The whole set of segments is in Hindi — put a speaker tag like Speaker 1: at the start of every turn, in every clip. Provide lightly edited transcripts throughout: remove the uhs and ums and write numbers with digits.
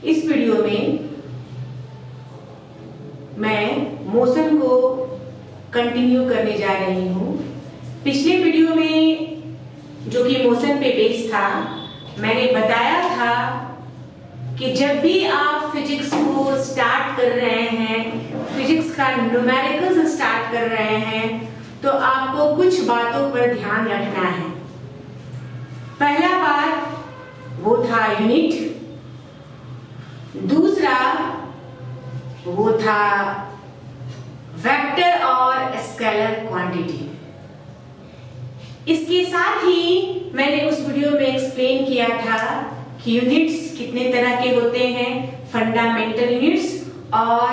Speaker 1: इस वीडियो में मैं मोशन को कंटिन्यू करने जा रही हूँ। पिछले वीडियो में जो कि मोशन पे बेस्ड था, मैंने बताया था कि जब भी आप फिजिक्स को स्टार्ट कर रहे हैं, फिजिक्स का न्यूमेरिकल्स स्टार्ट कर रहे हैं, तो आपको कुछ बातों पर ध्यान रखना है। पहला बात वो था यूनिट, दूसरा वो था वेक्टर और स्केलर क्वांटिटी। इसके साथ ही मैंने उस वीडियो में एक्सप्लेन किया था कि यूनिट्स कितने तरह के होते हैं, फंडामेंटल यूनिट्स और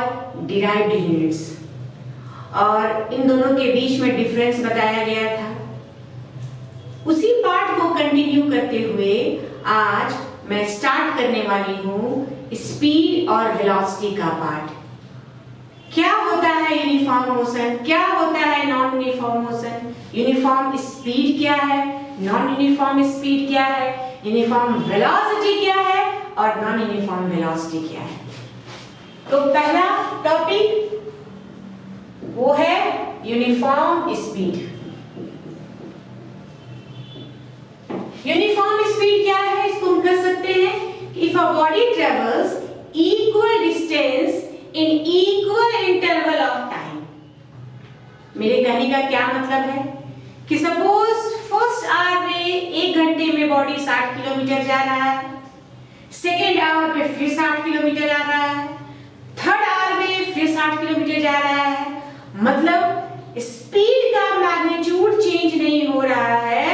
Speaker 1: डिराइव्ड यूनिट्स, और इन दोनों के बीच में डिफरेंस बताया गया था। उसी पार्ट को कंटिन्यू करते हुए आज मैं स्टार्ट करने वाली हूँ स्पीड और वेलोसिटी का पार्ट। क्या होता है यूनिफॉर्म मोशन, क्या होता है non uniform motion, uniform speed क्या है, नॉन यूनिफॉर्म स्पीड क्या है, यूनिफॉर्म वेलोसिटी क्या है और नॉन यूनिफॉर्म वेलोसिटी क्या है। तो पहला टॉपिक वो है यूनिफॉर्म स्पीड। यूनिफॉर्म स्पीड क्या है, इसको हम कह सकते हैं if a body travels equal distance in equal interval of time। मेरे कहने का क्या मतलब है कि सपोज फर्स्ट आवर में 1 घंटे में बॉडी 60 किलोमीटर जा रहा है, सेकेंड आवर में फिर 60 किलोमीटर जा रहा है, थर्ड आवर में फिर 60 किलोमीटर जा रहा है। मतलब स्पीड का मैग्नीट्यूड चेंज नहीं हो रहा है,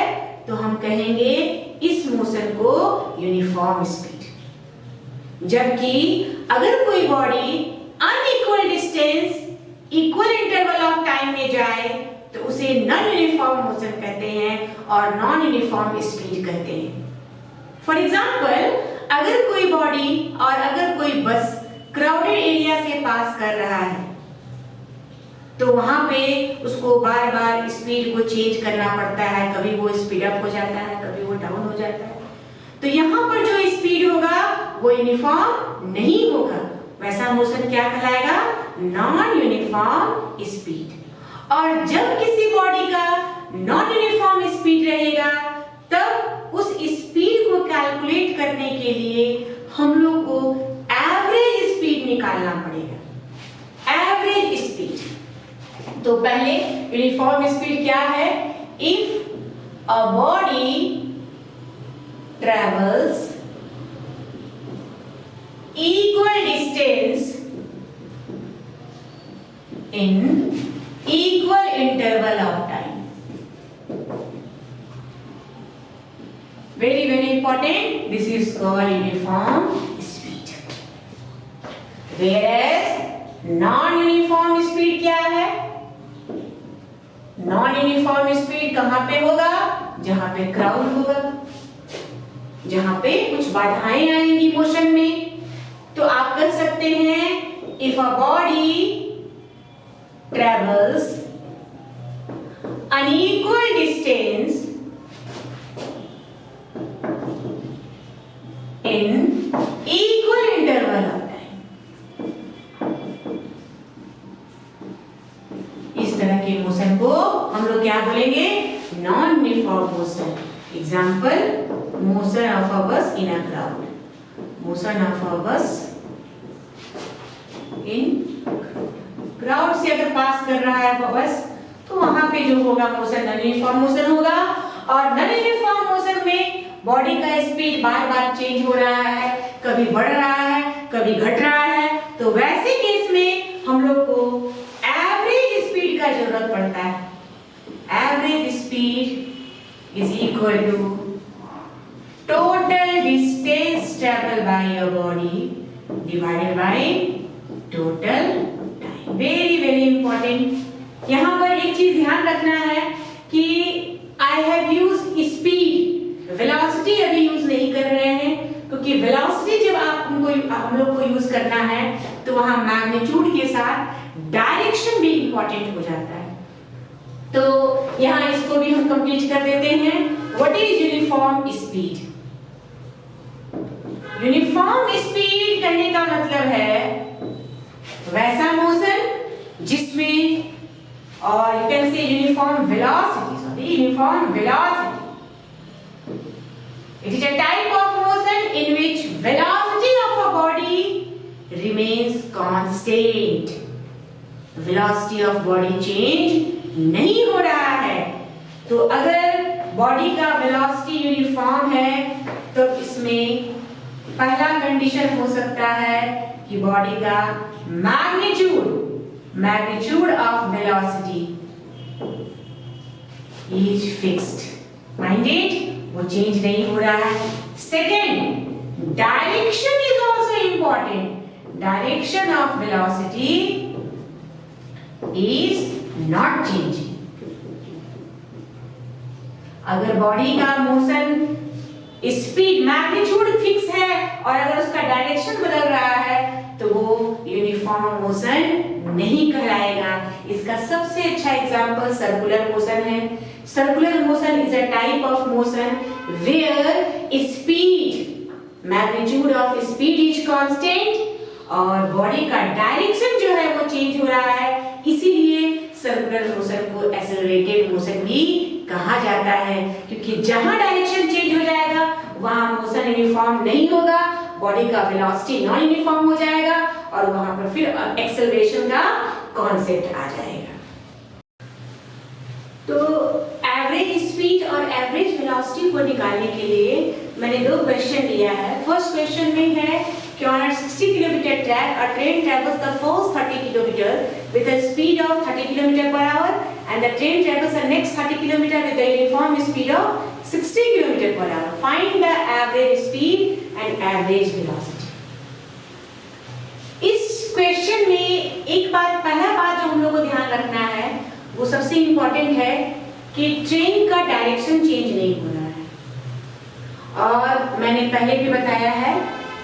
Speaker 1: तो हम कहेंगे इस मोशन को यूनिफॉर्म स्पीड। जबकि अगर कोई body unequal distance equal interval of time में जाए तो उसे नॉन यूनिफॉर्म मोशन कहते हैं और नॉन यूनिफॉर्म स्पीड कहते हैं। फॉर एग्जांपल, अगर कोई बॉडी और अगर कोई बस क्राउडेड एरिया से पास कर रहा है तो वहां पे उसको बार बार स्पीड को चेंज करना पड़ता है। कभी वो स्पीड अप हो जाता है, कभी वो डाउन हो जाता है। तो यहाँ पर जो स्पीड होगा वो यूनिफॉर्म नहीं होगा। वैसा मोशन क्या कहलाएगा? Non uniform speed. और जब किसी बॉडी का नॉन यूनिफॉर्म स्पीड रहेगा तब उस स्पीड को कैलकुलेट करने के लिए हम लोग को एवरेज स्पीड निकालना पड़ेगा। Average speed. तो पहले यूनिफॉर्म स्पीड क्या है? If a body travels equal distance in equal interval of time. Very important. This is called uniform speed. Whereas non-uniform speed क्या है? Non-uniform speed कहाँ पे होगा? जहाँ पे क्राउड होगा, जहां पे कुछ बाधाएं आएंगी मोशन में। तो आप कर सकते हैं if a body travels unequal distance in equal interval of time. इस तरह के मोशन को हम लोग क्या बोलेंगे? Non uniform motion. Example, motion of a bus in a crowd. Motion of a bus in crowd से अगर पास कर रहा है बस तो वहां पे जो होगा मोशन नॉन यूनिफॉर्म मोशन होगा। और नॉन यूनिफॉर्म मोशन में बॉडी का स्पीड बार बार चेंज हो रहा है, कभी बढ़ रहा है, कभी घट रहा है। तो वैसे केस में हम लोग को एवरेज स्पीड का जरूरत पड़ता है। Average speed is equal to total distance traveled by your body divided by total time. Very important। यहाँ पर एक चीज ध्यान रखना है कि I have used speed, velocity अभी यूज नहीं कर रहे हैं, क्योंकि velocity जब हम लोग को यूज करना है तो वहां मैग्नीट्यूड के साथ डायरेक्शन भी इंपॉर्टेंट हो जाता है। तो यहाँ इसको भी हम कंप्लीट कर देते हैं। What is uniform speed? Uniform speed कहने का मतलब है वैसा मोशन जिसमें, और you can say uniform velocity, sorry uniform velocity. It is a type of motion in which velocity of a body remains constant. Velocity of body change नहीं हो रहा है. तो अगर बॉडी का वेलोसिटी यूनिफॉर्म है तो इसमें पहला कंडीशन हो सकता है कि बॉडी का magnitude of velocity is fixed. Minded, वो चेंज नहीं हो रहा है. Second, direction is also important. Direction of velocity is not changing. अगर बॉडी का मोशन स्पीड मैग्नीट्यूड फिक्स है और अगर उसका डायरेक्शन बदल रहा है तो वो यूनिफॉर्म मोशन नहीं कहलाएगा. इसका सबसे अच्छा एग्जांपल सर्कुलर मोशन है. Circular motion is a type of motion where speed magnitude of speed is constant और बॉडी का डायरेक्शन जो है वो चेंज हो रहा है. इसीलिए सर्कुलर मोशन को एक्सेलरेटेड मोशन भी कहा जाता है, क्योंकि जहां डायरेक्शन चेंज हो जाएगा वहां मोशन यूनिफॉर्म नहीं होगा, बॉडी का वेलोसिटी नॉन यूनिफॉर्म हो जाएगा और वहां पर फिर एक्सेलरेशन का कॉन्सेप्ट आ जाएगा. तो एवरेज स्पीड और एवरेज वेलोसिटी को निकालने के लिए मैंने दो क्वेश्चन दिया है. फर्स्ट क्वेश्चन में है कि on a 60 km track a train travels the first 30 km with a speed of 30 km per hour and the train travels the next 30 km with a uniform speed of 60 km per hour. Find the average speed and average velocity. इस क्वेश्चन में एक बात, पहला बात जो हम लोग को ध्यान रखना है वो सबसे इंपॉर्टेंट है कि ट्रेन का डायरेक्शन चेंज नहीं हो रहा है. और मैंने पहले भी बताया है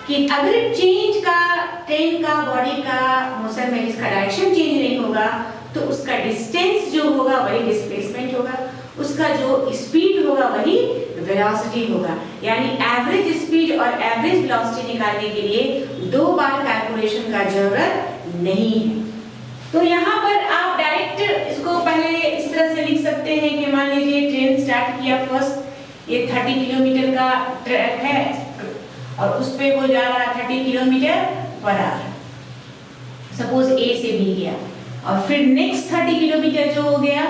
Speaker 1: कि अगर ट्रेन का बॉडी का मोशन में जिसका डायरेक्शन चेंज नहीं होगा तो उसका डिस्टेंस जो होगा वही डिस्प्लेसमेंट होगा, उसका जो स्पीड होगा वही वेलोसिटी होगा. यानी एवरेज स्पीड और एवरेज वेलोसिटी निकालने के लिए दो बार कैलकुलेशन का जरूरत नहीं है. तो यहाँ पर आप डायरेक्ट इसको पहले इस तरह से लिख सकते हैं कि मान लीजिए ट्रेन स्टार्ट किया, फर्स्ट ये 30 किलोमीटर का ट्रैक है और उस पे वो जा रहा 30 किलोमीटर पर आवर, सपोज ए से बी गया, और फिर नेक्स्ट 30 किलोमीटर जो हो गया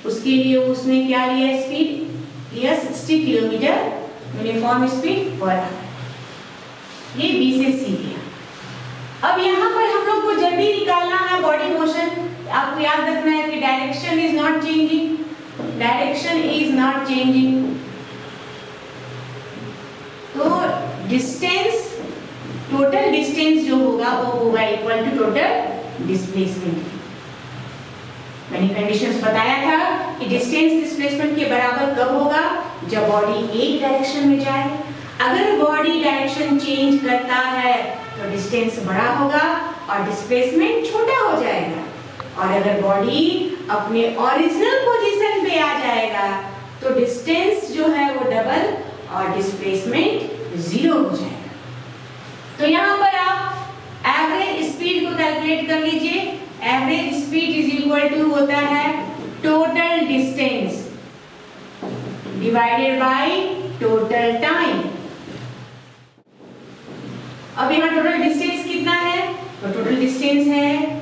Speaker 1: उसके लिए उसने क्या लिया, स्पीड लिया 60 kilometre uniform speed per hour. ये बी से सी गया. अब यहाँ पर हम लोग को जब भी निकालना है बॉडी मोशन, आपको याद रखना है कि direction is not changing, direction is not changing. तो डिस्टेंस, टोटल डिस्टेंस जो होगा वो होगा इक्वल टू टोटल डिस्प्लेसमेंट. मैंने कंडीशंस बताया था कि डिस्टेंस डिस्प्लेसमेंट के बराबर कब होगा, जब बॉडी एक डायरेक्शन में जाए. अगर बॉडी डायरेक्शन चेंज करता है तो डिस्टेंस बड़ा होगा और डिस्प्लेसमेंट छोटा हो जाएगा. और अगर बॉडी अपने ओरिजिनल पोजीशन पे आ जाएगा तो डिस्टेंस जो है वो डबल और डिस्प्लेसमेंट जीरो हो जाएगा. तो यहाँ पर आप एवरेज स्पीड को कैलकुलेट कर लीजिए. Average speed is equal to होता है total distance divided by total time. अब यहाँ टोटल डिस्टेंस कितना है, तो टोटल डिस्टेंस है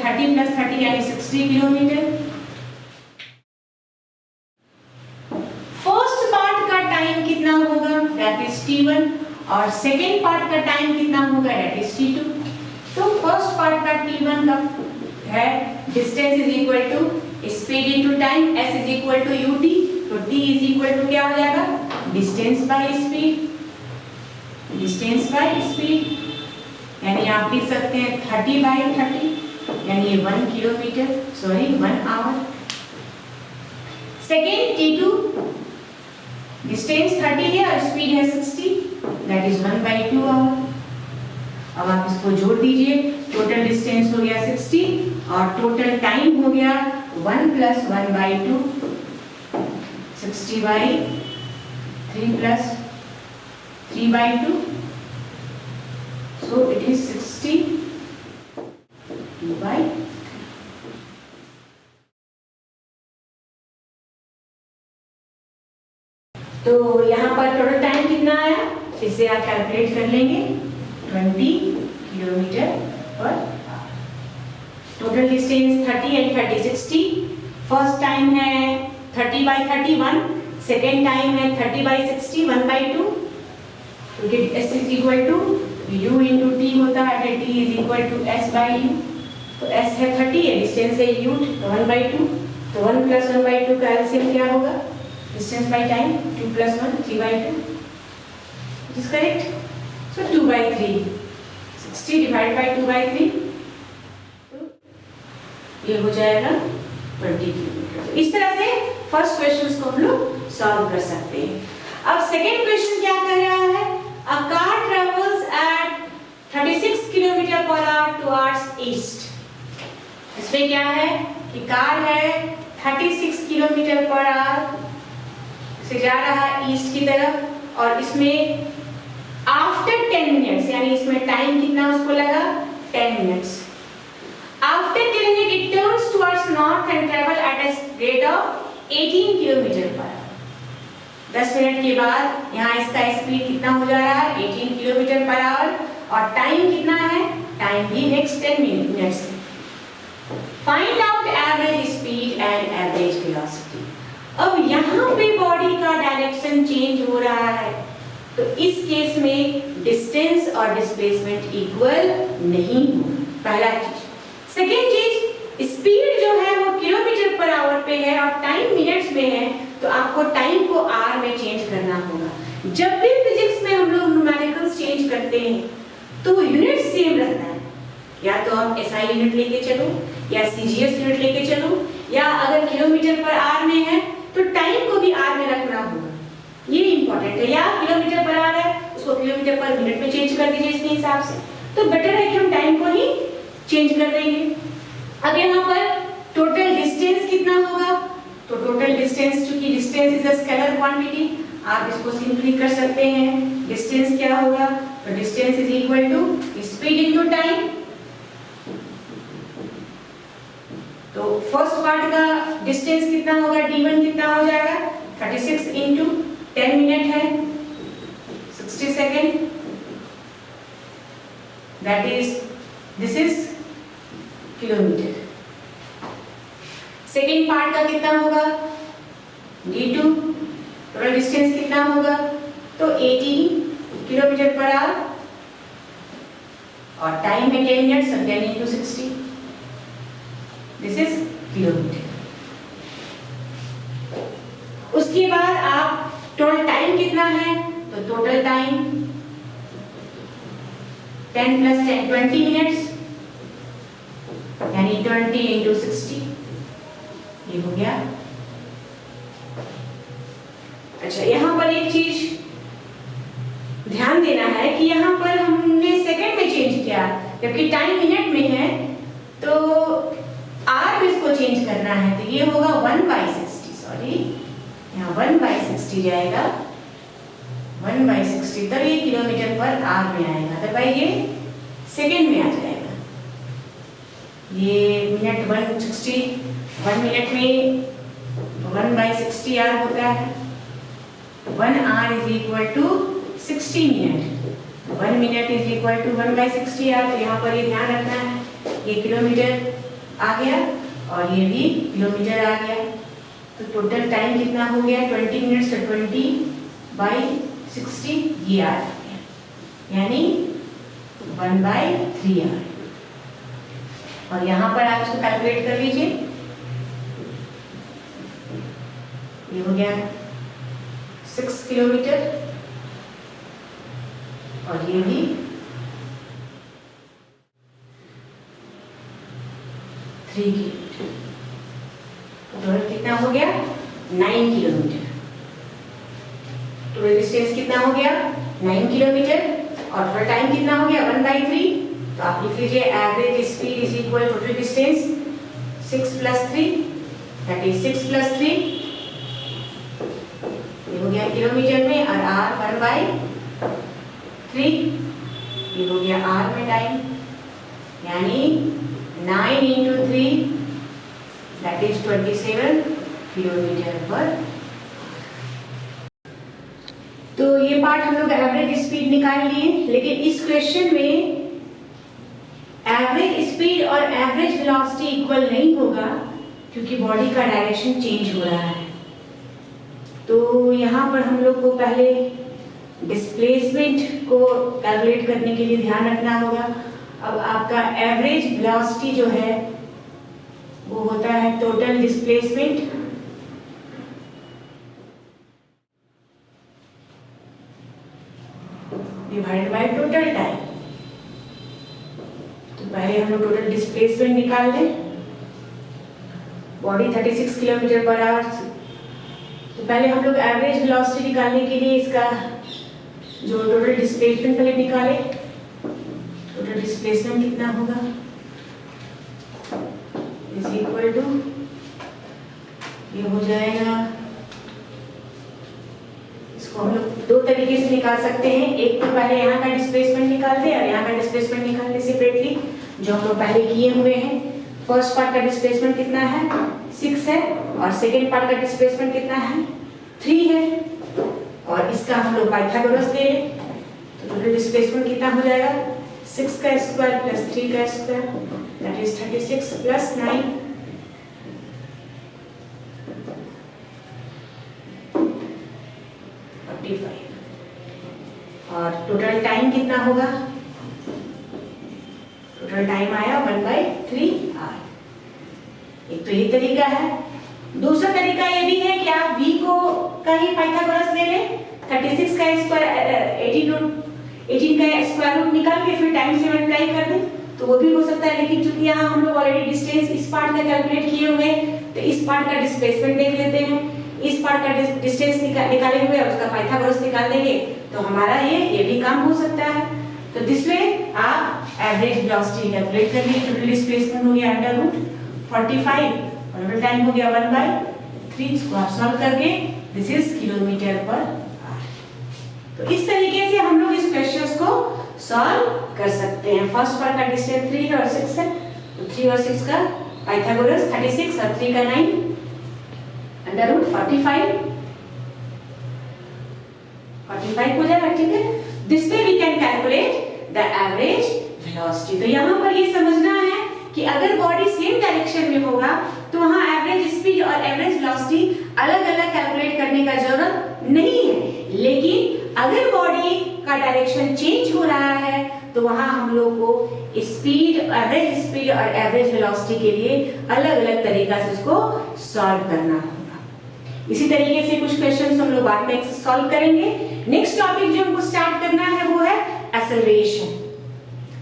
Speaker 1: 30 प्लस 30 यानी 60 किलोमीटर. फर्स्ट पार्ट का टाइम कितना होगा, दैट इज t1, और सेकेंड पार्ट का टाइम कितना होगा, दैट इज t2. तो फर्स्ट पार्ट का t1 का है distance is equal to speed into time, s is equal to ut. तो t इज इक्वल टू क्या हो जाएगा, distance by speed, distance by speed. यानी आप लिख सकते हैं 30 बाय 30 यानी ये 1 kilometre, sorry 1 hour. Second t2 distance 30 है और स्पीड है 60, दैट इज 1/2 आवर. अब आप इसको जोड़ दीजिए, टोटल डिस्टेंस हो गया 60 और टोटल टाइम हो गया 1 + 1/2, 60/3 + 3/2, so it is 60 2/3. तो यहाँ पर टोटल टाइम कितना आया, इसे आप कैलकुलेट कर लेंगे, 20 किलोमीटर पर। Total distance 30 and 30 60। First time है 30/31, सेकेंड टाइम है 30/60 1/2। S is equal to U into T होता है, T is equal to S/U। तो S है 30 है, डिस्टेंस है U 1/2, तो 1 + 1/2 का एलसीएम क्या होगा, distance by time 2 + 1 3/2, which is correct. So 2/3, 60 divided by 2/3, तो ये हो जाएगा 20 किलोमीटर। इस तरह से फर्स्ट क्वेश्चन को हम लोग सॉल्व कर सकते हैं। अब सेकेंड क्वेश्चन क्या कर रहा है, a car travels at 36 km/h towards east। इसमें क्या है कि कार है 36 km/h से जा रहा है ईस्ट की तरफ, और इसमें आफ्टर 10 मिनट्स, यानी इसमें टाइम कितना उसको लगा, 10 minutes. After 10 minute it turns towards north and travel at a rate of 18 km/h। 10 minute के बाद यहाँ इसका स्पीड कितना हो जा रहा है, 18 km/h, और टाइम कितना है, टाइम भी next 10 minutes. Find out average speed and average velocity. अब यहाँ पे बॉडी का डायरेक्शन चेंज हो रहा है, तो इस केस में डिस्टेंस और डिस्प्लेसमेंट इक्वल नहीं होगा, पहला चीज। सेकेंड चीज, स्पीड जो है वो km/h पे है और टाइम मिनट्स में है, तो आपको टाइम को आर में चेंज करना होगा। जब भी फिजिक्स में हम लोग न्यूमेरिकल्स चेंज करते हैं तो यूनिट सेम रहता है, या तो आप एसआई यूनिट लेके चलो, या सीजीएस यूनिट लेके चलो, या अगर km/h में है तो टाइम को भी आर में रखना होगा, ये इंपॉर्टेंट है। या km/h है उसको km/min में चेंज कर दीजिए इसके हिसाब से, तो बेटर है कि हम टाइम को ही चेंज कर देंगे। अब यहाँ पर टोटल डिस्टेंस कितना होगा, तो टोटल डिस्टेंस, चूंकि distance is a scalar quantity, आप इसको सिंपली कर सकते हैं। डिस्टेंस क्या होगा, तो distance is equal to speed into time. तो फर्स्ट पार्ट का डिस्टेंस कितना होगा, d1 कितना हो जाएगा, 36 इंटू 10 मिनट है 60 second, that is, this is kilometre. Second part का कितना होगा, d2, टोटल डिस्टेंस कितना होगा, तो 18 km/h, और टाइम है 10 minutes, 10 into 60, this is kilometre. उसके बाद आप टोटल टाइम कितना है, तो टोटल टाइम 10 + 10 20 मिनट्स, यानी 20 इंटू 60, ये हो गया। अच्छा, यहाँ पर एक चीज ध्यान देना है कि यहाँ पर हमने सेकंड में चेंज किया, जबकि टाइम मिनट में है, तो आर में इसको चेंज करना है, तो ये होगा 1/60, सॉरी यहाँ 1/60 जाएगा, 1/60, तब ये km/h में आएगा, अदरवाइज ये सेकेंड में आ जाएगा। ये मिनट 160, 1 मिनट में 1/60 आर होता है, 1 hour is equal to 60 minute, 1 minute is equal to 1/60 hour. तो यहाँ पर ये ध्यान रखना है, ये किलोमीटर आ गया और ये भी किलोमीटर आ गया, तो टोटल टाइम कितना हो गया, 20 मिनट्स, तो 20/60 ये आ गया, यानी 1/3 आर। और यहाँ पर आप इसको कैलकुलेट कर लीजिए, ये हो गया 6 किलोमीटर, और ये भी 3 किलोमीटर, टोटल कितना हो गया, 9 किलोमीटर। टोटल डिस्टेंस कितना हो गया, 9 किलोमीटर, और टोटल टाइम कितना हो गया, 1/3। तो आप लिख लीजिए average speed is equal total distance 6 + 3, that is 6 + 3, ये हो गया किलोमीटर में, और r 1/3 3, ये हो गया r में टाइम, यानी 9 into 3 that is 27 किलोमीटर पर। तो ये पार्ट हम लोग एवरेज स्पीड निकाल लिए, लेकिन इस क्वेश्चन में एवरेज स्पीड और एवरेज वेलोसिटी इक्वल नहीं होगा, क्योंकि बॉडी का डायरेक्शन चेंज हो रहा है। तो यहाँ पर हम लोग को पहले डिस्प्लेसमेंट को कैलकुलेट करने के लिए ध्यान रखना होगा। अब आपका एवरेज वेलोसिटी जो है वो होता है total displacement divided by total time. तो पहले हम लोग टोटल डिस्प्लेसमेंट निकाल लें। बॉडी 36 किलोमीटर पर आवर, तो पहले हम लोग एवरेज वेलोसिटी निकालने के लिए इसका जो टोटल डिस्प्लेसमेंट पहले निकाले। टोटल डिस्प्लेसमेंट कितना होगा इज इक्वल टू, ये हो जाएगा, इसको हम लोग दो तरीके से निकाल सकते हैं। एक तो पहले यहाँ का डिस्प्लेसमेंट निकाल दे और यहाँ का डिस्प्लेसमेंट निकाल दे सेपरेटली, जो हम लोग पहले किए हुए हैं। फर्स्ट पार्ट का डिस्प्लेसमेंट कितना है 6 है, और सेकेंड पार्ट का डिस्प्लेसमेंट कितना है 3 है, और इसका हम लोग पाइथागोरस ले लें। तो टोटल डिस्प्लेसमेंट कितना हो जाएगा 6 का स्क्वायर प्लस 3 का स्क्वायर, दैट इज 36 प्लस 9 45, और टोटल टाइम कितना होगा, टोटल टाइम आया 1/3r। एक तो ये तरीका है। दूसरा तरीका ये भी है कि आप v को का ही पाइथागोरस ले लें, 36 का स्क्वायर 18 का स्क्वायर रूट निकाल के फिर टाइम से मल्टीप्लाई कर दें, तो वो भी हो सकता है। लेकिन चूंकि यहाँ हम लोग ऑलरेडी डिस्टेंस इस पार्ट का कैलकुलेट किए हुए हैं, तो इस पार्ट का डिस्प्लेसमेंट देख लेते हैं। इस पार्ट का डिस्टेंस निकाले हुए और उसका पाइथागोरस निकाल देंगे, तो हमारा ये भी काम हो सकता है। तो दिस वे आप एवरेज वेलोसिटी कैलकुलेट कर लिए। टोटल डिस्प्लेसमेंट हो गया अंडर रूट 45 और टोटल टाइम हो गया 1/3। इसको आप सॉल्व करके this is kilometre per our. तो इस तरीके से हम लोग इस क्वेश्चंस को सॉल्व कर सकते हैं। फर्स्ट पार्ट का डिस्टेंस 3 है और 6 है, तो 3 और 6 का पाइथागोरस 36 और 3 का 9 अंडर रूट 45 हो जाएगा, ठीक है। This way we can calculate the average velocity. तो यहाँ पर ये समझना है कि अगर बॉडी सेम डायरेक्शन में होगा तो वहाँ एवरेज स्पीड और एवरेज वेलोसिटी अलग अलग कैलकुलेट करने का जरूरत नहीं है। लेकिन अगर बॉडी का डायरेक्शन चेंज हो रहा है तो वहाँ हम लोग को स्पीड, एवरेज स्पीड और एवरेज वेलोसिटी के लिए अलग अलग तरीका से इसको सॉल्व करना होगा। इसी तरीके से कुछ क्वेश्चंस हम लोग बाद में सॉल्व करेंगे। नेक्स्ट टॉपिक जो हमको स्टार्ट करना है वो है एक्सेलरेशन।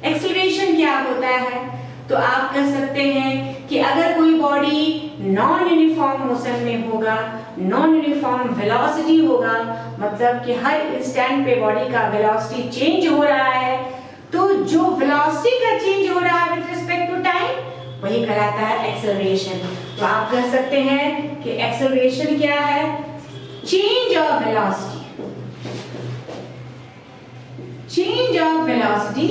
Speaker 1: एक्सेलरेशन क्या होता है? तो आप कह सकते हैं कि अगर कोई बॉडी नॉन यूनिफॉर्म मोशन में होगा, नॉन यूनिफॉर्म वेलोसिटी होगा, मतलब कि हर इंस्टेंट पे बॉडी का वेलोसिटी चेंज हो रहा है, तो जो वेलोसिटी का चेंज हो रहा है विद रिस्पेक्ट टू टाइम वही कहलाता है एक्सेलरेशन। तो आप कह सकते हैं कि एक्सेलरेशन क्या है? Change of velocity, change of velocity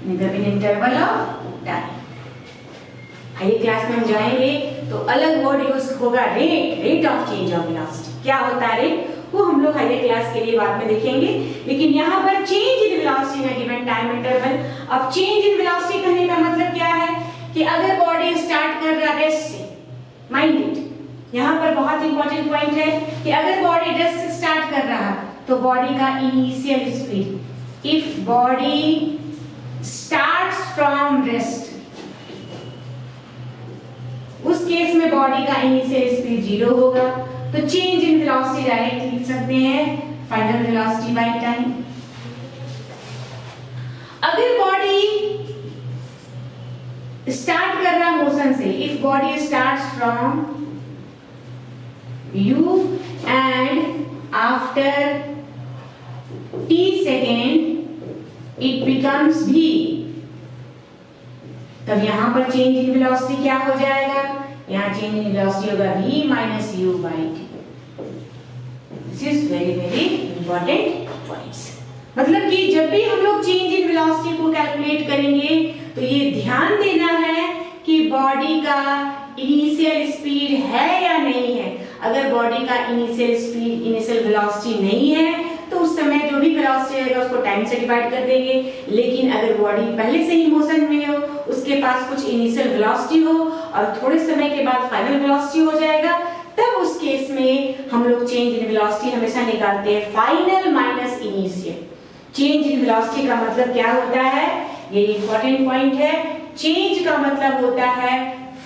Speaker 1: in the interval of time. High class में हम जाएंगे तो अलग वर्ड यूज होगा, rate of change of velocity. क्या होता है रेट, वो हम लोग हाई क्लास के लिए बाद में देखेंगे। लेकिन यहाँ पर change in velocity in given time interval. अब चेंज इन वेलोसिटी कहने का मतलब क्या है कि अगर बॉडी स्टार्ट कर रहा है रेस्ट से, माइंड इट, यहाँ पर बहुत इंपॉर्टेंट पॉइंट है कि अगर बॉडी रेस्ट से स्टार्ट कर रहा तो बॉडी का initial speed, if body starts from rest, उस केस में बॉडी का इनिशियल स्पीड 0 होगा। तो चेंज इन वेलोसिटी डायरेक्ट लिख सकते हैं फाइनल वेलोसिटी बाय टाइम। अगर बॉडी स्टार्ट कर रहा मोशन से, if body starts from u and after t second it becomes v, तब यहां पर चेंज इन वेलोसिटी क्या हो जाएगा? यहाँ चेंज इन वेलोसिटी होगा v minus u by t। This is very very important points. मतलब कि जब भी हम लोग चेंज इन वेलोसिटी को कैलकुलेट करेंगे तो ये ध्यान देना है कि बॉडी का इनिशियल स्पीड है या नहीं है। अगर बॉडी का इनिशियल स्पीड, इनिशियल वेलोसिटी नहीं है तो उस समय जो भी वेलोसिटी रहेगा उसको टाइम से डिवाइड कर देंगे। लेकिन अगर बॉडी पहले से ही मोशन में हो, उसके पास कुछ इनिशियल वेलोसिटी हो और थोड़े समय के बाद फाइनल वेलोसिटी हो जाएगा, तब उस केस में हम लोग चेंज इन वेलोसिटी हमेशा निकालते हैं final minus initial. Change in velocity का मतलब क्या होता है, ये इंपॉर्टेंट पॉइंट है। चेंज का मतलब होता है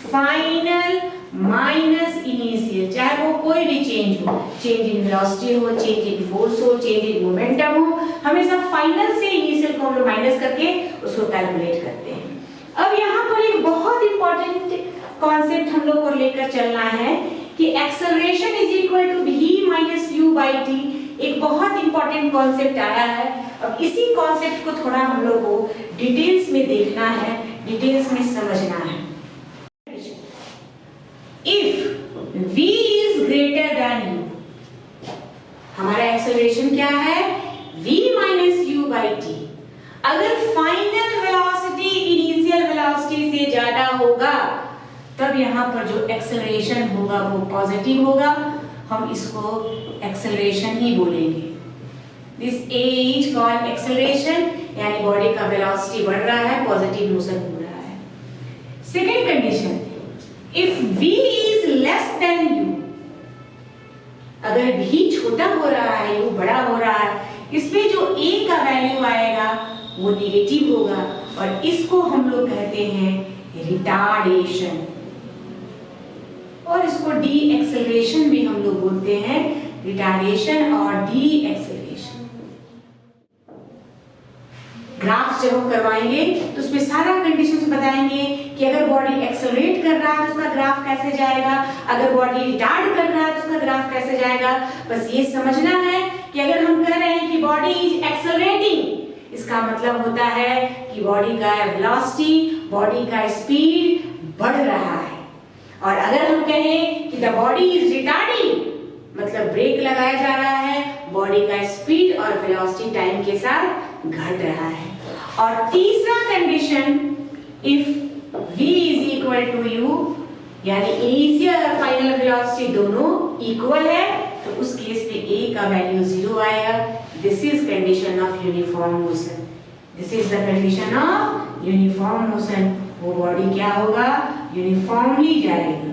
Speaker 1: फाइनल माइनस इनिशियल, चाहे वो कोई भी चेंज हो, चेंज इन वेलोसिटी हो, चेंज इन फोर्स हो, चेंज इन मोमेंटम हो, हमेशा फाइनल से इनिशियल को हम लोग माइनस करके उसको कैलकुलेट करते हैं। अब यहाँ पर एक बहुत इंपॉर्टेंट कॉन्सेप्ट हम लोग को लेकर चलना है कि acceleration is equal to v minus u by t। एक बहुत इंपॉर्टेंट कॉन्सेप्ट आया है। अब इसी कॉन्सेप्ट को थोड़ा हम लोग को डिटेल्स में देखना है, डिटेल्स में समझना है। If v is greater than u, हमारा एक्सेलरेशन क्या है, v minus u by t। अगर फाइनल वेलोसिटी इनिशियल वेलोसिटी से ज्यादा होगा तब यहाँ पर जो एक्सेलरेशन होगा वो पॉजिटिव होगा, हम इसको एक्सेलरेशन ही बोलेंगे। दिस इज कॉल्ड एक्सेलरेशन, यानी बॉडी का वेलोसिटी बढ़ रहा है, पॉजिटिव मोशन हो रहा है। Second condition, if v is less than u, अगर v छोटा हो रहा है, u बड़ा हो रहा है, इसमें जो a का वैल्यू आएगा वो निगेटिव होगा और इसको हम लोग कहते हैं रिटार्डेशन, और इसको डी एक्सेलरेशन भी हम लोग बोलते हैं, रिटार्डेशन और डी एक्सेलरेशन। ग्राफ जब हम करवाएंगे तो उसमें सारा कंडीशंस बताएंगे कि अगर बॉडी एक्सेलरेट कर रहा है तो उसका ग्राफ कैसे जाएगा, अगर बॉडी रिटार्ड कर रहा है तो उसका ग्राफ कैसे जाएगा। बस ये समझना है कि अगर हम कह रहे हैं कि बॉडी इज एक्सेलरेटिंग, इसका मतलब होता है कि बॉडी का वेलोसिटी, बॉडी का स्पीड बढ़ रहा है। और अगर हम कहें कि द बॉडी इज रिटार्डिंग, मतलब ब्रेक लगाया जा रहा है, बॉडी का स्पीड और वेलोसिटी टाइम के साथ घट रहा है। और तीसरा condition, if v is equal to u, यानी इनिशियल और फाइनल वेलोसिटी दोनों इक्वल है, तो उस केस में a का वैल्यू 0 आएगा। This is condition of uniform motion, this is the condition of uniform motion. वो बॉडी क्या होगा, यूनिफॉर्मली जाएगी।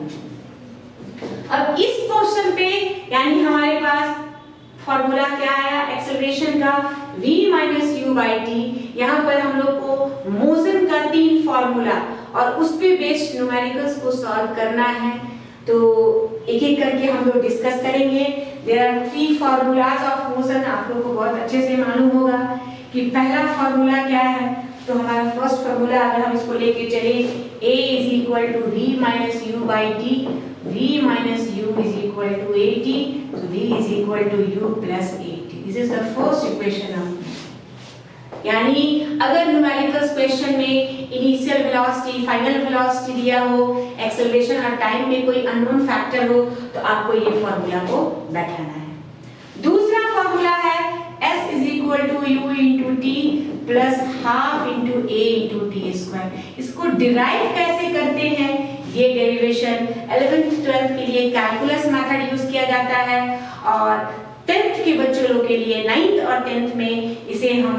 Speaker 1: अब इस क्वेश्चन पे यानी हमारे पास फॉर्मूला क्या आया एक्सेलरेशन का, v minus u by T. यहाँ पर हम लोग को मोशन का 3 फॉर्मूला और उस पे बेस्ड न्यूमेरिकल्स को सॉल्व करना है, तो एक एक करके हम लोग डिस्कस करेंगे। There are 3 formulas of motion, आप लोग को बहुत अच्छे से मालूम होगा कि पहला फॉर्मूला क्या है। तो हमारा फर्स्ट फॉर्मूला अगर हम इसको लेके चले, a is equal to v minus u by T, v minus u is equal to at, so v is equal to u plus at। This is the first equation of, यानी अगर न्यूमेरिकल्स क्वेश्चन में इनिशियल वेलोसिटी, फाइनल वेलोसिटी दिया हो, एक्सेलरेशन और टाइम में कोई अननोन फैक्टर हो, तो आपको ये फॉर्मूला को बैठाना है। दूसरा फॉर्मूला है s is equal to u into T plus half into a into T square. इसको डिराइव कैसे करते हैं, ये डेरिवेशन 11th 12th के लिए कैलकुलस मेथड यूज किया जाता है और 10th के बच्चों लोग के लिए 9th और 10th में इसे हम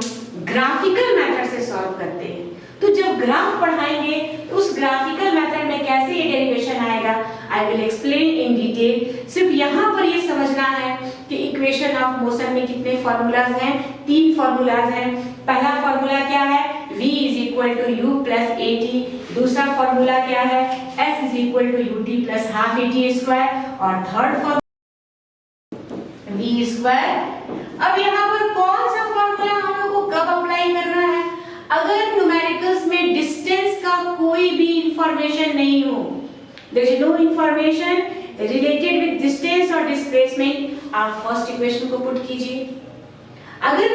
Speaker 1: ग्राफिकल मेथड से सॉल्व करते हैं। तो जब ग्राफ पढ़ाएंगे तो उस ग्राफिकल मेथड में कैसे ये डेरिवेशन आएगा, I will explain in detail. सिर्फ यहाँ पर ये समझना है कि इक्वेशन ऑफ मोशन में कितने फॉर्मूलाज हैं, 3 फॉर्मूलाज हैं। पहला फॉर्मूला क्या है, v is equal to u plus at। दूसरा फॉर्मूला क्या है, s is equal to ut plus half at square. और थर्ड फॉर्मूला v स्क्वायर। अब यहाँ पर कौन सा फॉर्मूला हम लोग को कब अप्लाई करना है, अगर न्यूमेरिकल्स में डिस्टेंस का कोई भी इंफॉर्मेशन नहीं हो, there is no information related with distance और डिस्प्लेसमेंट, आप फर्स्ट इक्वेशन को पुट कीजिए। अगर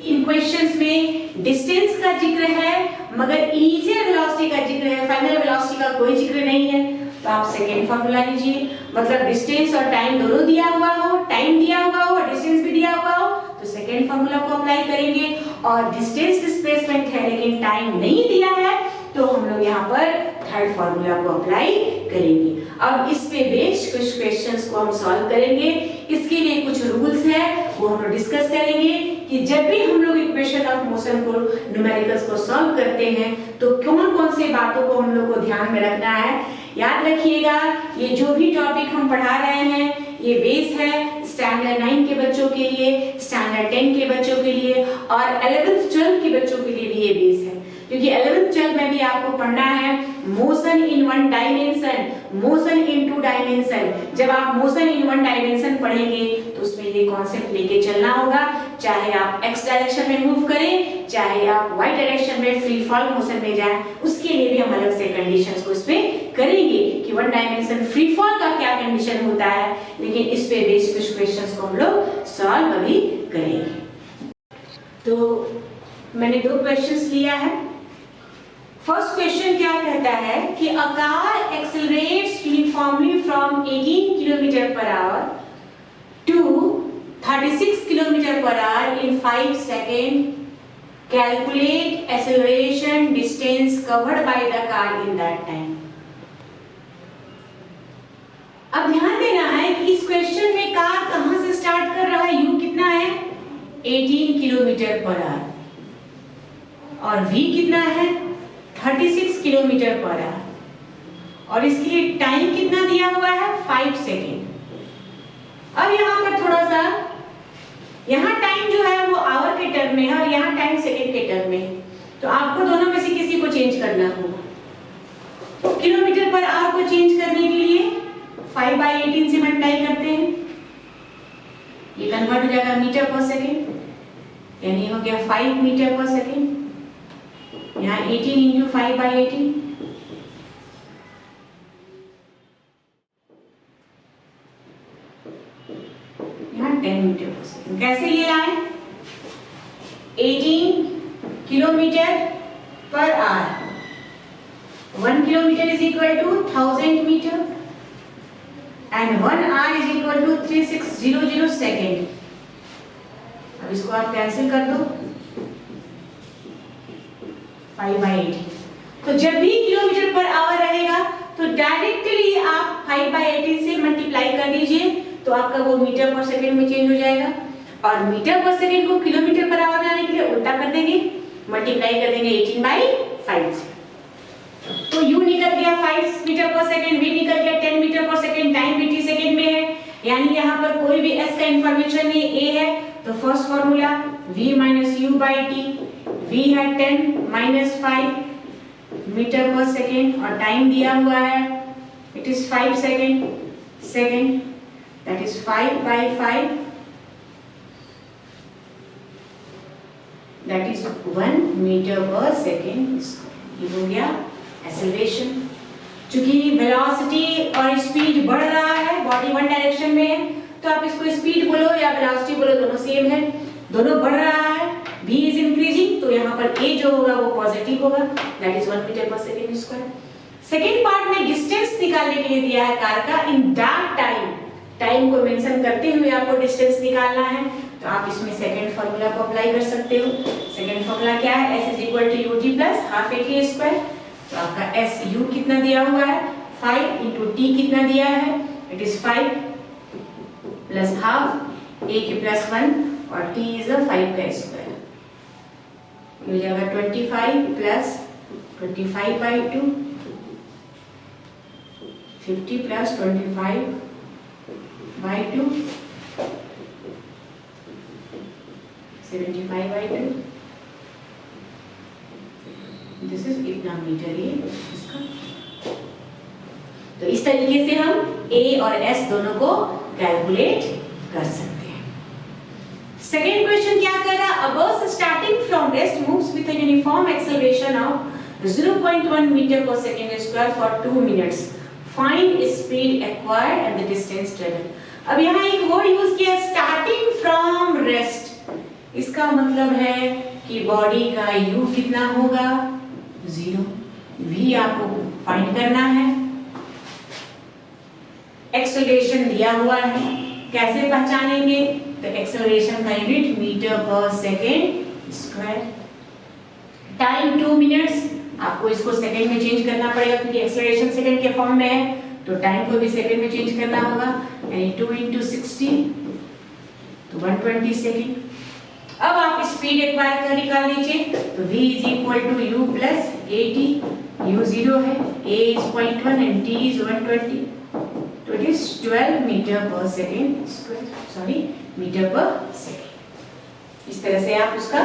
Speaker 1: इन क्वेश्चंस में डिस्टेंस का जिक्र है मगर इनिशियल वेलोसिटी का जिक्र है, फाइनल वेलोसिटी का कोई जिक्र नहीं है, तो आप सेकेंड फॉर्मूला लीजिए। मतलब डिस्टेंस और टाइम दोनों दिया हुआ हो, टाइम दिया हुआ हो और डिस्टेंस भी दिया हुआ हो, तो सेकेंड सेकेंड फॉर्मूला को अप्लाई करेंगे, और डिस्टेंस डिस्प्लेसमेंट है लेकिन टाइम नहीं दिया है तो हम लोग यहाँ पर थर्ड फॉर्मूला को अप्लाई करेंगे। अब इस पे बेस्ड कुछ क्वेश्चंस को हम सॉल्व करेंगे। इसके लिए कुछ रूल्स है वो हम लोग डिस्कस करेंगे कि जब भी हम लोग इक्वेशन ऑफ मोशन को न्यूमेरिकल्स को सॉल्व करते हैं तो कौन कौन से बातों को हम लोग को ध्यान में रखना है। याद रखिएगा, ये जो भी टॉपिक हम पढ़ा रहे हैं ये बेस है स्टैंडर्ड 9 के बच्चों के लिए, स्टैंडर्ड 10 के बच्चों के लिए और 11th 12 के बच्चों के लिए भी ये बेस है, क्योंकि 11th 12 में भी आपको पढ़ना है motion in one dimension, motion in two dimension. जब आप मोशन इन वन डायमेंशन पढ़ेंगे तो उसमें ये कॉन्सेप्ट लेके चलना होगा, चाहे आप एक्स डायरेक्शन में मूव करें, चाहे आप वाई डायरेक्शन में फ्री फॉल मोशन में जाएं, उसके लिए भी हम अलग से कंडीशंस को इसमें करेंगे कि वन डायमेंशन फ्री फॉल का क्या कंडीशन होता है, लेकिन इस पे बेस्ड कुछ क्वेश्चंस को हम लोग सॉल्व अभी करेंगे। तो मैंने दो क्वेश्चंस लिया है। फर्स्ट क्वेश्चन क्या कहता है कि a car accelerates uniformly from 18 kilometre per hour to 36 kilometre per hour in 5 second. Calculate acceleration distance covered by the car in that time. अब ध्यान देना है कि इस क्वेश्चन में कार कहां से स्टार्ट कर रहा है, यू कितना है 18 किलोमीटर पर आवर और वी कितना है 36 किलोमीटर पर आवर, और इसके लिए टाइम कितना दिया हुआ है 5 सेकेंड। अब यहाँ पर थोड़ा सा, यहाँ टाइम जो है वो आवर के टर्म में है और यहाँ टाइम सेकेंड के टर्म में है, तो आपको दोनों में से किसी को चेंज करना होगा। किलोमीटर पर आवर को चेंज करने के लिए 5/18 से मल्टीप्लाई करते हैं, ये कन्वर्ट हो जाएगा मीटर पर सेकेंड, यानी हो गया 5 मीटर पर सेकेंड। यहाँ 18 इंटू 5/18, यहाँ 10 मीटर पर सेकेंड। कैसे ये लाए, 18 kilometre per hour, 1 kilometre is equal to 1000 metre and 1 hour is equal to 3600 second. अब इसको आप कैंसिल कर दो 5/18। तो जब भी किलोमीटर पर आवर रहेगा तो डायरेक्टली आप 5/18 से मल्टीप्लाई कर दीजिए, तो आपका वो मीटर पर सेकंड में चेंज हो जाएगा, और मीटर पर सेकंड को किलोमीटर पर आवर लाने के लिए उल्टा कर देंगे, मल्टीप्लाई कर देंगे 18/5 से। तो u निकल गया 5 मीटर पर सेकंड, v निकल गया 10 मीटर पर सेकंड, टाइम भी t सेकंड में है, यानी यहाँ पर कोई भी s का इंफॉर्मेशन नहीं, a है, तो first formula v - u/t, v है 10 - 5 मीटर पर सेकेंड और टाइम दिया हुआ है it is 5 second, that is 5/5, that is 1 metre per second. ये हो गया एक्सेलरेशन। चूंकि वेलोसिटी और स्पीड बढ़ रहा है, बॉडी वन डायरेक्शन में है, तो आप इसको स्पीड बोलो या वेलोसिटी बोलो, दोनों सेम है, दोनों बढ़ रहा है, v इज इंक्रीजिंग, तो यहाँ पर a जो होगा वो पॉजिटिव होगा, that is 1 metre per second square. Second part में डिस्टेंस निकालने के लिए दिया है कार का इन दैट टाइम, टाइम को मेंशन करते हुए आपको डिस्टेंस निकालना है, तो आप इसमें सेकेंड फॉर्मूला को अप्लाई कर सकते हो। सेकेंड फॉर्मूला क्या है, s = ut + ½ at²। तो आपका s u कितना दिया हुआ है 5 × t कितना दिया है, इट इज 5 + ½ a के +1 और t इज 5 का स्क्वायर, हो जाएगा 25 + 25/2, 50 + 25/2, 75/2। दिस इज इतना मीटर ये इसका। तो इस तरीके से हम a और s दोनों को कैलकुलेट कर सकते हैं। सेकेंड क्वेश्चन क्या कर रहा है, a bus starting from rest moves with a uniform acceleration of 0.1 meter per second square for 2 minutes. Find speed acquired and the distance traveled. अब यहाँ एक वर्ड यूज किया starting from rest, इसका मतलब है कि बॉडी का u कितना होगा 0, v आपको फाइंड करना है, एक्सेलरेशन दिया हुआ है, कैसे पहचानेंगे, तो एक्सेलरेशन का unit metre per second square. Time 2 minutes, आपको इसको सेकंड में चेंज करना पड़ेगा क्योंकि एक्सेलरेशन सेकंड के फॉर्म में है, तो टाइम को भी सेकंड में चेंज करना होगा, यानी 2 × 60 तो 120 सेकंड। अब आप स्पीड एक बार कर निकाल लीजिए, तो v = u + at, u 0 है, a is 0.1 and t is 120, तो it is 12 मीटर पर सेकंड स्क्वायर, सॉरी मीटर पर सेकंड। इस तरह से आप उसका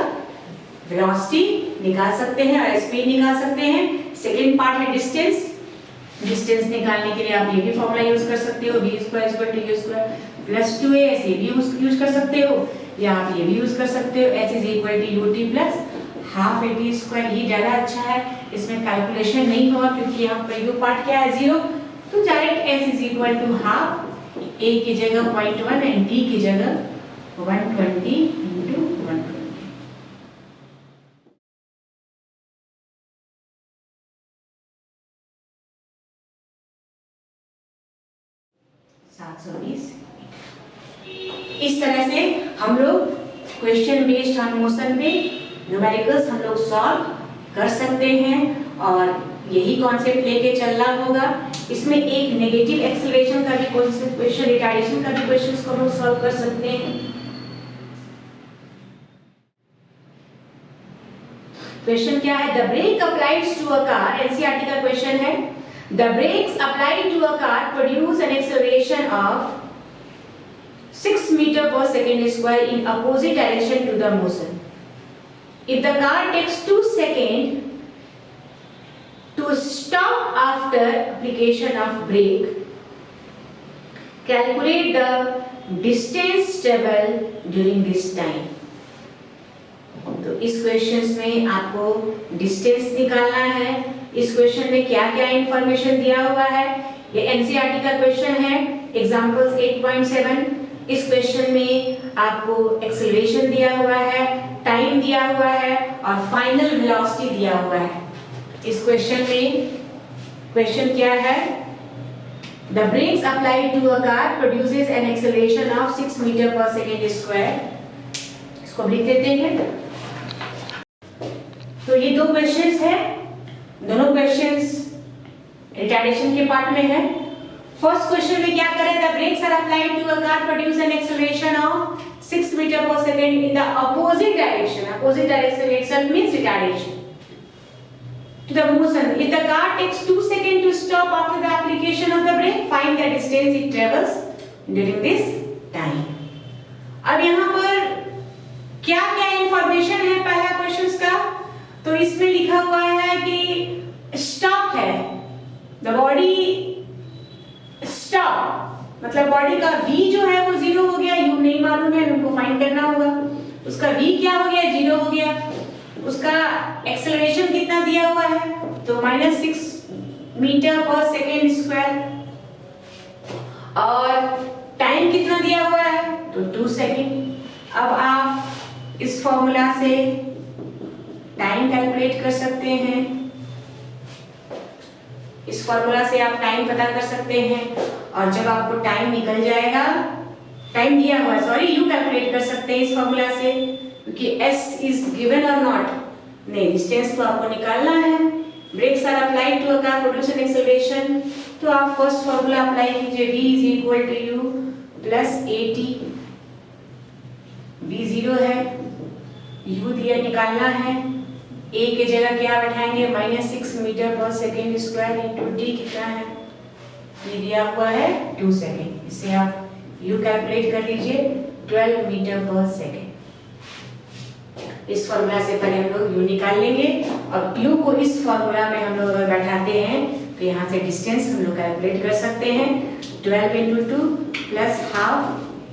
Speaker 1: वेलोसिटी निकाल सकते हैं और स्पीड निकाल सकते हैं। सेकंड पार्ट है डिस्टेंस। डिस्टेंस निकालने के लिए आप ये भी फॉर्मूला यूज कर सकते हो, v² = u² + 2a, ऐसे भी यूज कर सकते हो, या आप ये भी यूज कर सकते हो, s = ut + ½ at²। ये ज्यादा अच्छा है, इसमें कैलकुलेशन नहीं होगा क्योंकि यहाँ पर u पार्ट क्या है 0, तो डायरेक्ट s = ½ a की जगह 0.1 एंड t की जगह 120 × 120। 720। इस तरह से हम लोग क्वेश्चन बेस्ड ऑन मोशन पे न्यूमेरिकल्स हम लोग सॉल्व कर सकते हैं और यही कॉन्सेप्ट लेके चलना होगा। इसमें एक नेगेटिव एक्सेलरेशन का भी क्वेश्चन, रिटार्डेशन का भी क्वेश्चंस को हम लोग सॉल्व कर सकते हैं। क्वेश्चन क्या है? The brake applied to a car, NCERT का क्वेश्चन है। The brakes applied to a car produce an acceleration of 6 m/s² in opposite direction to the motion. If the car takes 2 seconds to stop after application of brake, calculate the distance traveled during this time. तो इस क्वेश्चन में आपको डिस्टेंस निकालना है। इस क्वेश्चन में क्या क्या इंफॉर्मेशन दिया हुआ है, ये एनसीईआरटी का क्वेश्चन है, एग्जांपल्स 8.7। इस क्वेश्चन में आपको एक्सेलरेशन दिया हुआ है, टाइम दिया हुआ है और फाइनल वेलोसिटी दिया हुआ है। इस क्वेश्चन में क्वेश्चन क्या है? The brakes applied to a car produces an acceleration of 6 m/s²। इसको लिख देते हैं। तो ये दो क्वेश्चंस है, दोनों क्वेश्चंस रिटार्डेशन के पार्ट में है। फर्स्ट क्वेश्चन में क्या करें? The brakes are applied to a car produce an acceleration of 6 m/s in the opposite direction. Opposite direction means retardation to the motion. If the car takes 2 seconds to stop after the application of the brake, find the distance it travels during this time. अब यहाँ पर क्या क्या इंफॉर्मेशन है पहला क्वेश्चन का? तो इसमें लिखा हुआ है कि स्टॉप है, द बॉडी स्टॉप, मतलब बॉडी का v जो है वो 0 हो गया, u नहीं मालूम है, हमको फाइंड करना होगा। उसका v क्या हो गया? 0 हो गया। उसका एक्सेलरेशन कितना दिया हुआ है? तो -6 m/s²। और टाइम कितना दिया हुआ है? तो 2 सेकंड। अब आप इस फॉर्मूला से टाइम कैलकुलेट कर सकते हैं। इस फॉर्मूला से आप टाइम पता कर सकते हैं और जब आपको टाइम निकल जाएगा, टाइम दिया हुआ है, सॉरी, यू कैलकुलेट कर सकते हैं इस फॉर्मूला से, क्योंकि s इज गिवन और नॉट, नहीं, डिस्टेंस तो आपको निकालना है। Brakes are applied to a car produce an acceleration, तो आप फर्स्ट फॉर्मूला अप्लाई कीजिए, v = u + at। v 0 है, u दिया निकालना है, a की जगह क्या बैठाएंगे? -6 m/s² इंटू t कितना है? ये दिया हुआ है 2 सेकंड। इससे आप u कैलकुलेट कर लीजिए, 12 m/s। इस फॉर्मूला से पहले हम लोग u निकाल लेंगे और u को इस फॉर्मूला में हम लोग अगर बैठाते हैं तो यहाँ से डिस्टेंस हम लोग कैलकुलेट कर सकते हैं। 12 × 2 + ½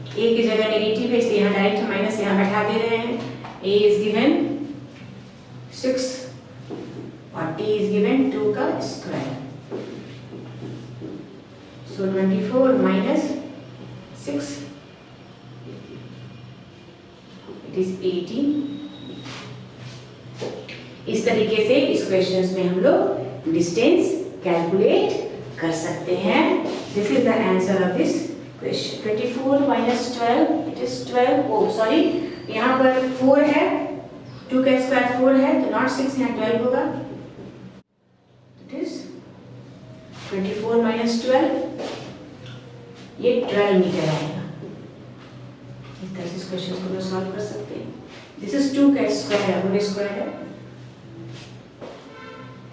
Speaker 1: a की जगह नेगेटिव है इसलिए यहाँ डायरेक्ट माइनस यहाँ बैठा दे रहे हैं। a इज गिवन 6 और t इज गिवन 2 का स्क्वायर, सो 24 - 6 इट इज 18। इस तरीके से इस क्वेश्चंस में हम लोग डिस्टेंस कैलकुलेट कर सकते हैं। This is the answer of this question. 24 - 12 it is 12, oh sorry यहाँ पर 4 है, 2 का स्क्वायर 4 है तो नॉट 6, यहाँ 12 होगा, इट इज 24 माइनस 12, ये 12 मीटर आएगा। इस तरह से इस क्वेश्चन को लोग सॉल्व कर सकते हैं। दिस इज 2 का स्क्वायर है, होल स्क्वायर है।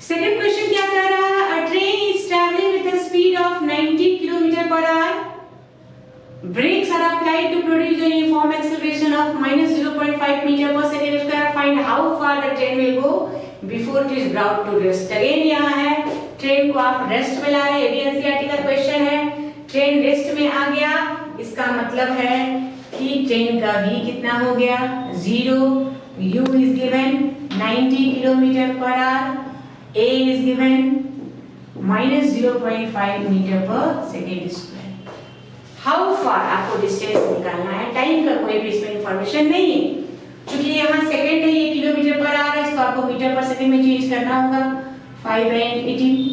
Speaker 1: सेकंड क्वेश्चन क्या कह रहा है? अ train is travelling with a speed of 90 kilometre per our, brakes are applied to produce a uniform acceleration of minus 0.5 meter per second square. Find how far the train will go before it is brought to rest. Again यहाँ है, ट्रेन को आप रेस्ट में ला रहे हैं, ये एनसीईआरटी का क्वेश्चन है। ट्रेन रेस्ट में आ गया, इसका मतलब है कि ट्रेन का v कितना हो गया 0, u is given 90 kilometre per hour, a is given minus 0.5 metre per second square. How far आपको डिस्टेंस निकालना है, टाइम का कोई भी इसमें इंफॉर्मेशन नहीं है, क्योंकि यहाँ सेकंड है, ये किलोमीटर पर आ रहा है, इसको आपको मीटर पर सेकंड में चेंज करना होगा। 5 and 18,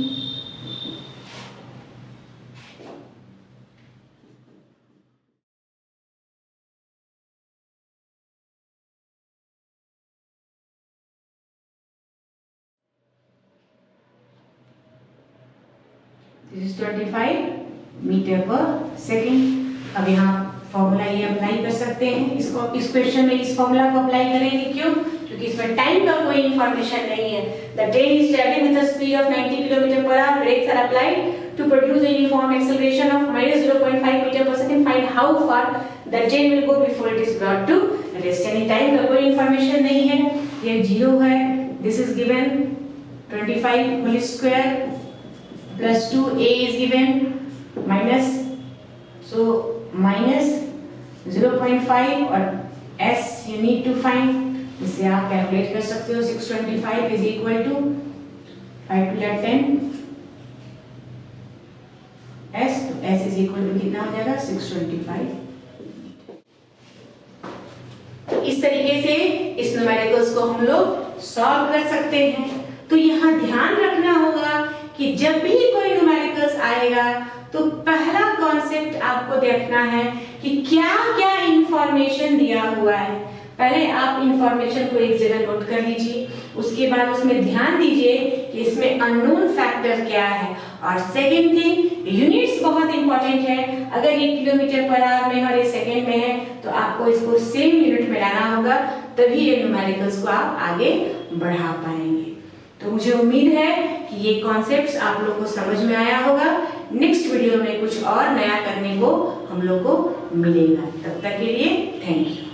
Speaker 1: this is 25 metre per second. अब यहाँ फॉर्मूला ये अप्लाई कर सकते हैं, इसको इस क्वेश्चन में इस फॉर्मूला को अप्लाई करेंगे, क्यों? क्योंकि इसमें टाइम का कोई इंफॉर्मेशन नहीं है। The train is travelling with a speed of 90 kilometre per hour, brakes are applied to produce a uniform acceleration of minus 0.5 meter per second. Find how far the train will go before it is brought to rest. यानी टाइम का कोई इंफॉर्मेशन नहीं है, ये 0 है। This is given 25 whole square plus 2, a is given minus, so minus 0.5 और s you need to find, इसे आप कैलकुलेट कर सकते हो। 625 is equal to 5 to 10 s, तो s is equal to कितना हो जाएगा 625। इस तरीके से इस न्यूमेरिकल्स को हम लोग सॉल्व कर सकते हैं। तो यहाँ ध्यान रखना होगा कि जब भी कोई न्यूमेरिकल्स आएगा तो पहला कॉन्सेप्ट आपको देखना है कि क्या क्या इंफॉर्मेशन दिया हुआ है। पहले आप इंफॉर्मेशन को एक जगह नोट कर लीजिए, उसके बाद उसमें ध्यान दीजिए कि इसमें अननोन फैक्टर क्या है। और सेकंड थिंग, यूनिट्स बहुत इंपॉर्टेंट है। अगर ये किलोमीटर पर आवर में और ये सेकंड में है तो आपको इसको सेम यूनिट में लाना होगा, तभी ये न्यूमेरिकल्स को आप आगे बढ़ा पाएंगे। तो मुझे उम्मीद है कि ये कॉन्सेप्ट्स आप लोग को समझ में आया होगा। नेक्स्ट वीडियो में कुछ और नया करने को हम लोग को मिलेगा। तब तक के लिए थैंक यू।